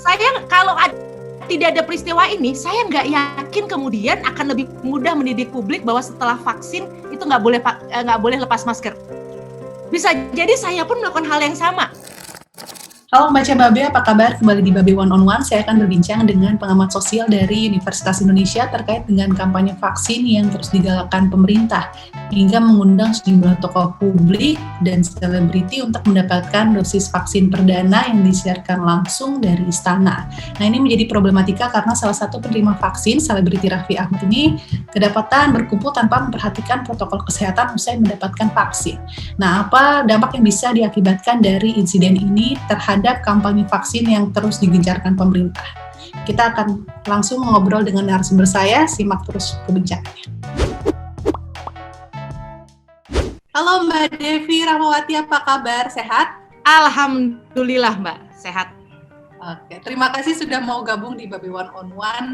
Saya kalau tidak ada peristiwa ini, saya nggak yakin kemudian akan lebih mudah mendidik publik bahwa setelah vaksin itu nggak boleh lepas masker. Bisa jadi saya pun melakukan hal yang sama. Halo Mbak Babe, apa kabar? Kembali di Babe One on One, saya akan berbincang dengan pengamat sosial dari Universitas Indonesia terkait dengan kampanye vaksin yang terus digalakkan pemerintah, hingga mengundang sejumlah tokoh publik dan selebriti untuk mendapatkan dosis vaksin perdana yang disiarkan langsung dari istana. Nah, ini menjadi problematika karena salah satu penerima vaksin, selebriti Raffi Ahmad ini, kedapatan berkumpul tanpa memperhatikan protokol kesehatan usai mendapatkan vaksin. Nah, apa dampak yang bisa diakibatkan dari insiden ini terhadap kampanye vaksin yang terus digencarkan pemerintah? Kita akan langsung ngobrol dengan narasumber saya, simak terus perbincangannya. Halo Mbak Devi Rahmawati, apa kabar? Sehat? Alhamdulillah Mbak, sehat. Oke, terima kasih sudah mau gabung di Babe One on One.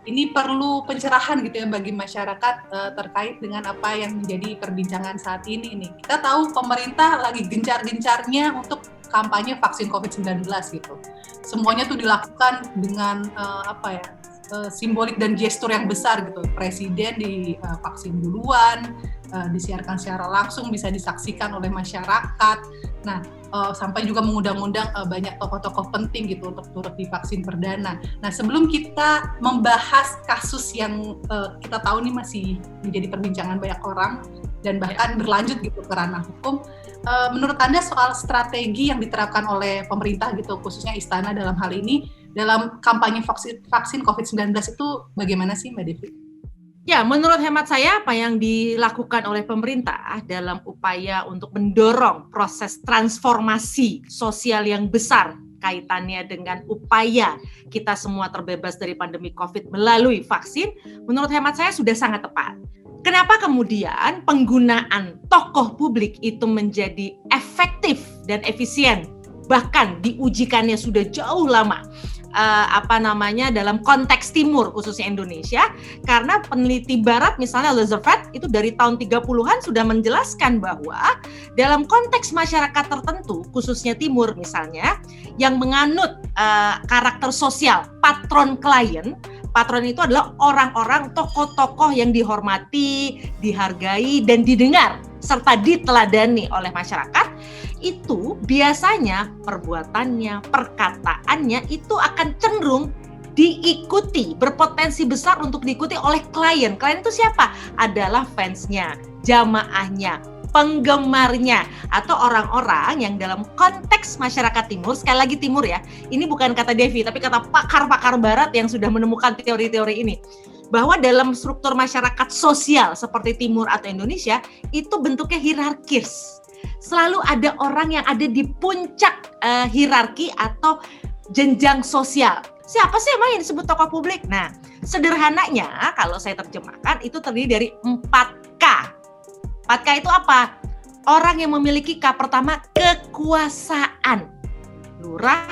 Ini perlu pencerahan gitu ya bagi masyarakat terkait dengan apa yang menjadi perbincangan saat ini nih. Kita tahu pemerintah lagi gencar-gencarnya untuk kampanye vaksin COVID-19 gitu. Semuanya tuh dilakukan dengan simbolik dan gestur yang besar gitu. Presiden divaksin duluan, disiarkan secara langsung, bisa disaksikan oleh masyarakat. Nah, sampai juga mengundang-undang banyak tokoh-tokoh penting gitu untuk turut divaksin perdana. Nah, sebelum kita membahas kasus yang kita tahu nih masih menjadi perbincangan banyak orang dan bahkan berlanjut gitu ke ranah hukum, menurut Anda soal strategi yang diterapkan oleh pemerintah gitu, khususnya istana dalam hal ini, dalam kampanye vaksin COVID-19 itu bagaimana sih Mbak Devi? Ya, menurut hemat saya apa yang dilakukan oleh pemerintah dalam upaya untuk mendorong proses transformasi sosial yang besar kaitannya dengan upaya kita semua terbebas dari pandemi COVID melalui vaksin, menurut hemat saya sudah sangat tepat. Kenapa kemudian penggunaan tokoh publik itu menjadi efektif dan efisien, bahkan diujikannya sudah jauh lama, dalam konteks timur khususnya Indonesia, karena peneliti barat misalnya Lazarfeld itu dari tahun 30-an sudah menjelaskan bahwa dalam konteks masyarakat tertentu khususnya timur misalnya yang menganut karakter sosial patron klien. Patron itu adalah orang-orang tokoh-tokoh yang dihormati, dihargai, dan didengar, serta diteladani oleh masyarakat. Itu biasanya perbuatannya, perkataannya itu akan cenderung diikuti, berpotensi besar untuk diikuti oleh klien. Klien itu siapa? Adalah fansnya, jamaahnya, penggemarnya, atau orang-orang yang dalam konteks masyarakat timur, sekali lagi timur ya, ini bukan kata Devi, tapi kata pakar-pakar barat yang sudah menemukan teori-teori ini, bahwa dalam struktur masyarakat sosial seperti timur atau Indonesia, itu bentuknya hierarkis. Selalu ada orang yang ada di puncak hierarki atau jenjang sosial. Siapa sih emang yang disebut tokoh publik? Nah, sederhananya kalau saya terjemahkan itu terdiri dari 4K. 4K itu apa? Orang yang memiliki K pertama, kekuasaan. Lurah,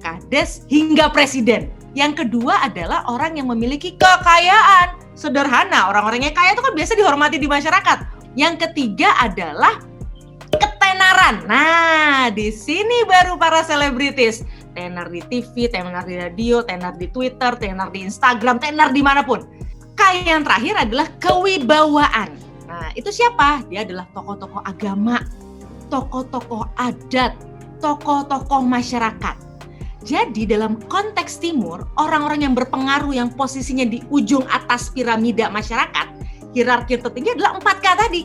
kades, hingga presiden. Yang kedua adalah orang yang memiliki kekayaan. Sederhana, orang-orang yang kaya itu kan biasa dihormati di masyarakat. Yang ketiga adalah ketenaran. Nah, di sini baru para selebritis. Tenar di TV, tenar di radio, tenar di Twitter, tenar di Instagram, tenar dimanapun. Yang terakhir adalah kewibawaan. Nah, itu siapa? Dia adalah tokoh-tokoh agama, tokoh-tokoh adat, tokoh-tokoh masyarakat. Jadi dalam konteks timur, orang-orang yang berpengaruh yang posisinya di ujung atas piramida masyarakat, hierarki tertinggi adalah 4K tadi.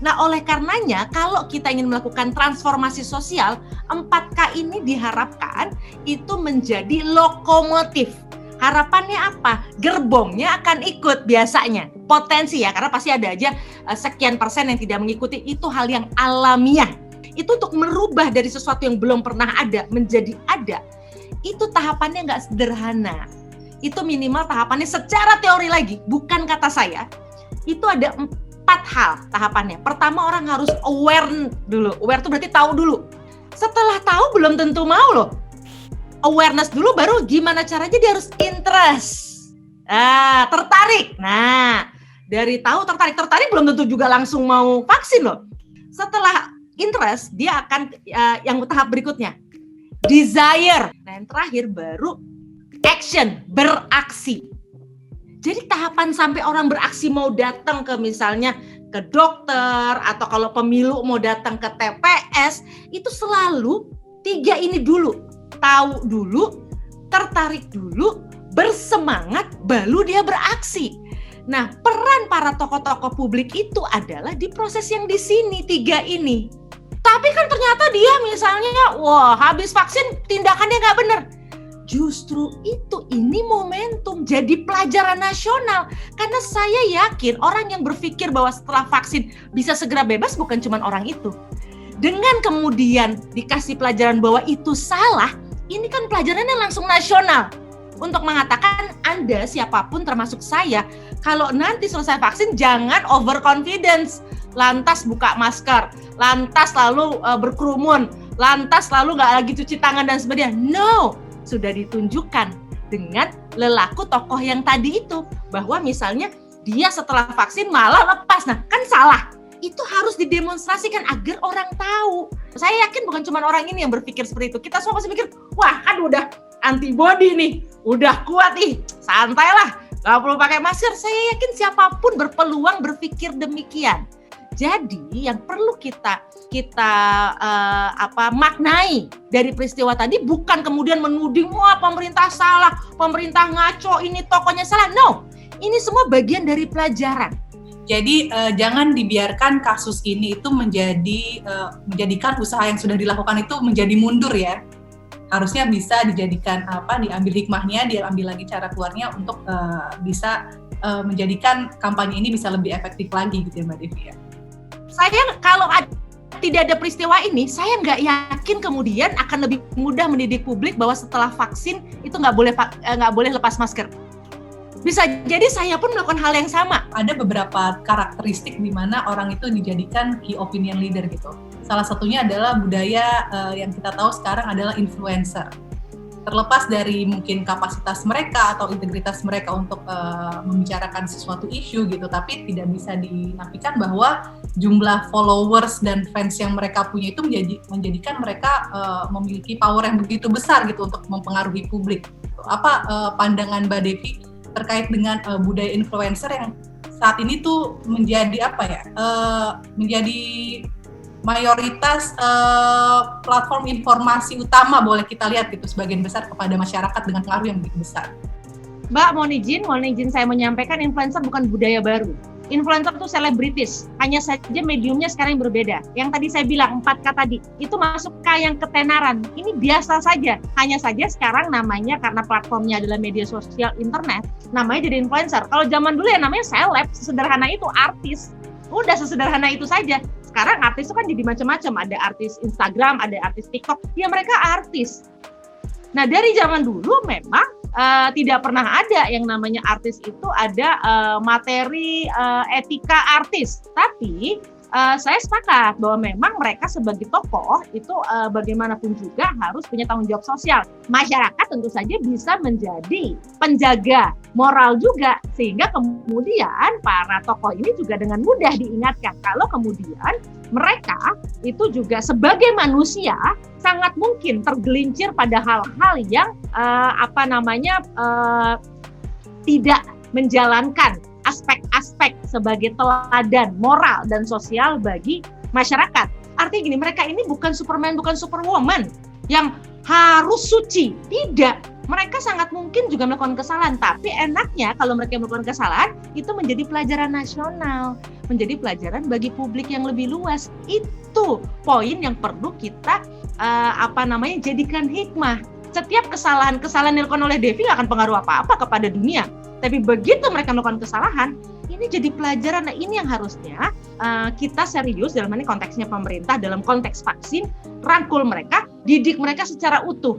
Nah, oleh karenanya kalau kita ingin melakukan transformasi sosial, 4K ini diharapkan itu menjadi lokomotif. Harapannya apa? Gerbongnya akan ikut biasanya. Potensi ya, karena pasti ada aja sekian persen yang tidak mengikuti. Itu hal yang alamiah. Itu untuk merubah dari sesuatu yang belum pernah ada menjadi ada. Itu tahapannya nggak sederhana. Itu minimal tahapannya secara teori lagi, bukan kata saya. Itu ada 4 hal tahapannya. Pertama, orang harus aware dulu. Aware itu berarti tahu dulu. Setelah tahu belum tentu mau loh. Awareness dulu, baru gimana caranya dia harus interest. Tertarik. Nah, dari tahu tertarik belum tentu juga langsung mau vaksin loh. Setelah interest, dia akan yang tahap berikutnya. desire. Nah, yang terakhir baru action, beraksi. Jadi tahapan sampai orang beraksi mau datang ke misalnya ke dokter atau kalau pemilu mau datang ke TPS, itu selalu 3 ini dulu. Tahu dulu, tertarik dulu, bersemangat, baru dia beraksi. Nah, peran para tokoh-tokoh publik itu adalah di proses yang di sini 3 ini. Tapi kan ternyata dia misalnya, habis vaksin tindakannya nggak benar. Justru ini momentum jadi pelajaran nasional. Karena saya yakin orang yang berpikir bahwa setelah vaksin bisa segera bebas bukan cuma orang itu. Dengan kemudian dikasih pelajaran bahwa itu salah, ini kan pelajarannya langsung nasional. Untuk mengatakan Anda siapapun termasuk saya, kalau nanti selesai vaksin jangan overconfidence. Lantas buka masker, lantas lalu berkerumun, lantas lalu nggak lagi cuci tangan dan sebagainya. No! Sudah ditunjukkan dengan lelaku tokoh yang tadi itu bahwa misalnya dia setelah vaksin malah lepas. Nah, kan salah. Itu harus didemonstrasikan agar orang tahu. Saya yakin bukan cuma orang ini yang berpikir seperti itu. Kita semua pasti mikir, wah kan udah antibody nih, udah kuat nih, santailah, nggak perlu pakai masker. Saya yakin siapapun berpeluang berpikir demikian. Jadi yang perlu kita maknai dari peristiwa tadi bukan kemudian menuding wah pemerintah salah, pemerintah ngaco, ini tokohnya salah. No, ini semua bagian dari pelajaran. Jadi jangan dibiarkan kasus ini itu menjadikan usaha yang sudah dilakukan itu menjadi mundur ya. Harusnya bisa dijadikan diambil hikmahnya, diambil lagi cara keluarnya untuk bisa menjadikan kampanye ini bisa lebih efektif lagi gitu ya Mbak Devi ya. Saya kalau tidak ada peristiwa ini, saya nggak yakin kemudian akan lebih mudah mendidik publik bahwa setelah vaksin itu nggak boleh lepas masker. Bisa jadi saya pun melakukan hal yang sama. Ada beberapa karakteristik di mana orang itu dijadikan key opinion leader gitu. Salah satunya adalah budaya yang kita tahu sekarang adalah influencer. Terlepas dari mungkin kapasitas mereka atau integritas mereka untuk membicarakan sesuatu isu gitu, tapi tidak bisa dinafikan bahwa jumlah followers dan fans yang mereka punya itu menjadikan mereka memiliki power yang begitu besar gitu untuk mempengaruhi publik. Apa pandangan Mbak Devi terkait dengan budaya influencer yang saat ini tuh menjadi menjadi mayoritas platform informasi utama boleh kita lihat gitu sebagian besar kepada masyarakat dengan pengaruh yang begitu besar. Mbak, mohon izin saya menyampaikan influencer bukan budaya baru. Influencer itu selebritis, hanya saja mediumnya sekarang yang berbeda. Yang tadi saya bilang 4K tadi, itu masuk K yang ketenaran. Ini biasa saja, hanya saja sekarang namanya karena platformnya adalah media sosial internet, namanya jadi influencer. Kalau zaman dulu ya namanya seleb, sesederhana itu artis. Udah sesederhana itu saja. Sekarang artis itu kan jadi macam-macam, ada artis Instagram, ada artis TikTok, ya mereka artis. Nah dari zaman dulu memang tidak pernah ada yang namanya artis itu ada materi etika artis, tapi saya sepakat bahwa memang mereka sebagai tokoh itu bagaimanapun juga harus punya tanggung jawab sosial. Masyarakat tentu saja bisa menjadi penjaga moral juga, sehingga kemudian para tokoh ini juga dengan mudah diingatkan kalau kemudian mereka itu juga sebagai manusia sangat mungkin tergelincir pada hal-hal yang tidak menjalankan aspek-aspek sebagai teladan moral dan sosial bagi masyarakat. Artinya gini, mereka ini bukan Superman, bukan Superwoman yang harus suci. Tidak, mereka sangat mungkin juga melakukan kesalahan. Tapi enaknya kalau mereka melakukan kesalahan, itu menjadi pelajaran nasional, menjadi pelajaran bagi publik yang lebih luas. Itu poin yang perlu kita jadikan hikmah. Setiap kesalahan-kesalahan yang dilakukan oleh Devi nggak akan pengaruh apa-apa kepada dunia. Tapi begitu mereka melakukan kesalahan, ini jadi pelajaran. Nah ini yang harusnya kita serius dalam ini konteksnya pemerintah, dalam konteks vaksin, rangkul mereka, didik mereka secara utuh.